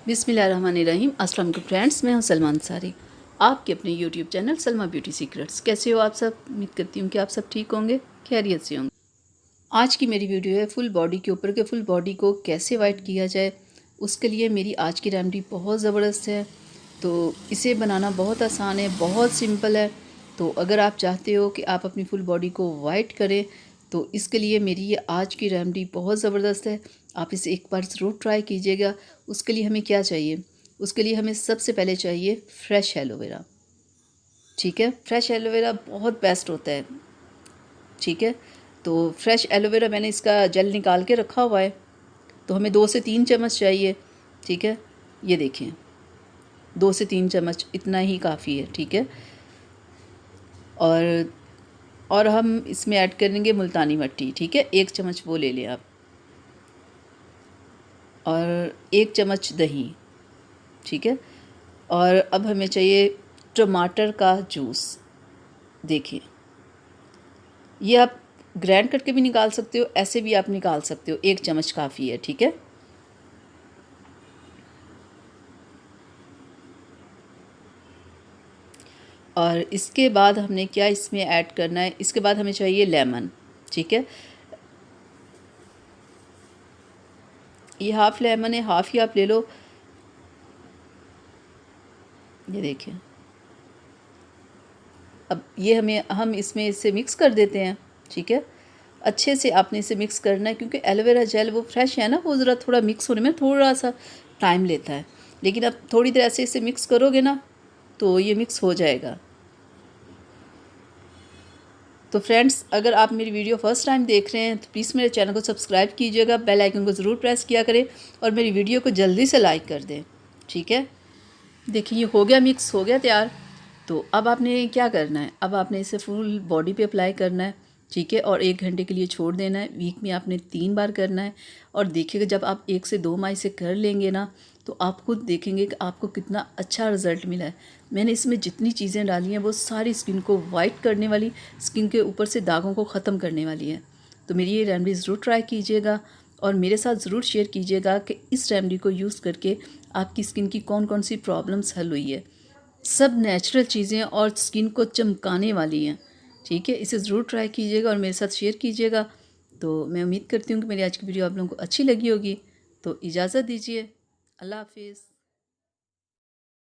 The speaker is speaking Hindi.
बिस्मिल्लाहिर्रहमानिर्रहीम। अस्सलाम वालेकुम फ्रेंड्स, मैं हूं सलमा अंसारी, आपके अपने YouTube channel Salma beauty secrets. कैसे हो आप सब? उम्मीद करती हूँ कि आप सब ठीक होंगे, खैरियत से होंगे। आज की मेरी वीडियो है फुल बॉडी के ऊपर के फुल बॉडी को कैसे वाइट किया जाए। उसके लिए मेरी आज की रेमेडी बहुत ज़बरदस्त है। तो इसे बनाना बहुत आसान है, बहुत सिंपल है। तो अगर आप चाहते हो कि आप अपनी फुल बॉडी को वाइट करें तो इसके लिए मेरी ये आज की रेमेडी बहुत ज़बरदस्त है। आप इसे एक बार ज़रूर ट्राई कीजिएगा। उसके लिए हमें क्या चाहिए? उसके लिए हमें सबसे पहले चाहिए फ्रेश एलोवेरा। ठीक है, फ्रेश एलोवेरा बहुत बेस्ट होता है। ठीक है, तो फ्रेश एलोवेरा मैंने इसका जेल निकाल के रखा हुआ है। तो हमें 2 से 3 चम्मच चाहिए। ठीक है, ये देखें 2 से 3 चम्मच इतना ही काफ़ी है। ठीक है, और हम इसमें ऐड करेंगे मुल्तानी मिट्टी। ठीक है, 1 चम्मच वो ले लें आप, और 1 चम्मच दही। ठीक है, और अब हमें चाहिए टमाटर का जूस। देखिए, ये आप ग्राइंड करके भी निकाल सकते हो, ऐसे भी आप निकाल सकते हो। 1 चम्मच काफ़ी है। ठीक है, और इसके बाद हमने क्या इसमें ऐड करना है? इसके बाद हमें चाहिए लेमन। ठीक है, ये हाफ़ लेमन है, हाफ़ ही आप ले लो। ये देखिए, अब ये हम इसमें इसे मिक्स कर देते हैं। ठीक है, अच्छे से आपने इसे मिक्स करना है, क्योंकि एलोवेरा जेल वो फ्रेश है ना, वो ज़रा थोड़ा मिक्स होने में थोड़ा सा टाइम लेता है। लेकिन अब थोड़ी देर ऐसे इसे मिक्स करोगे ना तो ये मिक्स हो जाएगा। तो फ्रेंड्स, अगर आप मेरी वीडियो फर्स्ट टाइम देख रहे हैं तो प्लीज़ मेरे चैनल को सब्सक्राइब कीजिएगा, बेल आइकन को ज़रूर प्रेस किया करें और मेरी वीडियो को जल्दी से लाइक कर दें। ठीक है, देखिए ये हो गया, मिक्स हो गया तैयार। तो अब आपने क्या करना है? अब आपने इसे फुल बॉडी पे अप्लाई करना है। ठीक है, और 1 घंटे के लिए छोड़ देना है। वीक में आपने 3 बार करना है। और देखिएगा, जब आप 1 से 2 माह से कर लेंगे ना तो आप खुद देखेंगे कि आपको कितना अच्छा रिज़ल्ट मिला है। मैंने इसमें जितनी चीज़ें डाली हैं वो सारी स्किन को वाइट करने वाली, स्किन के ऊपर से दागों को ख़त्म करने वाली है। तो मेरी ये रेमेडी ज़रूर ट्राई कीजिएगा और मेरे साथ ज़रूर शेयर कीजिएगा कि इस रेमेडी को यूज़ करके आपकी स्किन की कौन कौन सी प्रॉब्लम्स हल हुई है। सब नेचुरल चीज़ें और स्किन को चमकाने वाली हैं। ठीक है, इसे ज़रूर ट्राई कीजिएगा और मेरे साथ शेयर कीजिएगा। तो मैं उम्मीद करती हूँ कि मेरी आज की वीडियो आप लोगों को अच्छी लगी होगी। तो इजाज़त दीजिए, अल्लाह हाफिज़।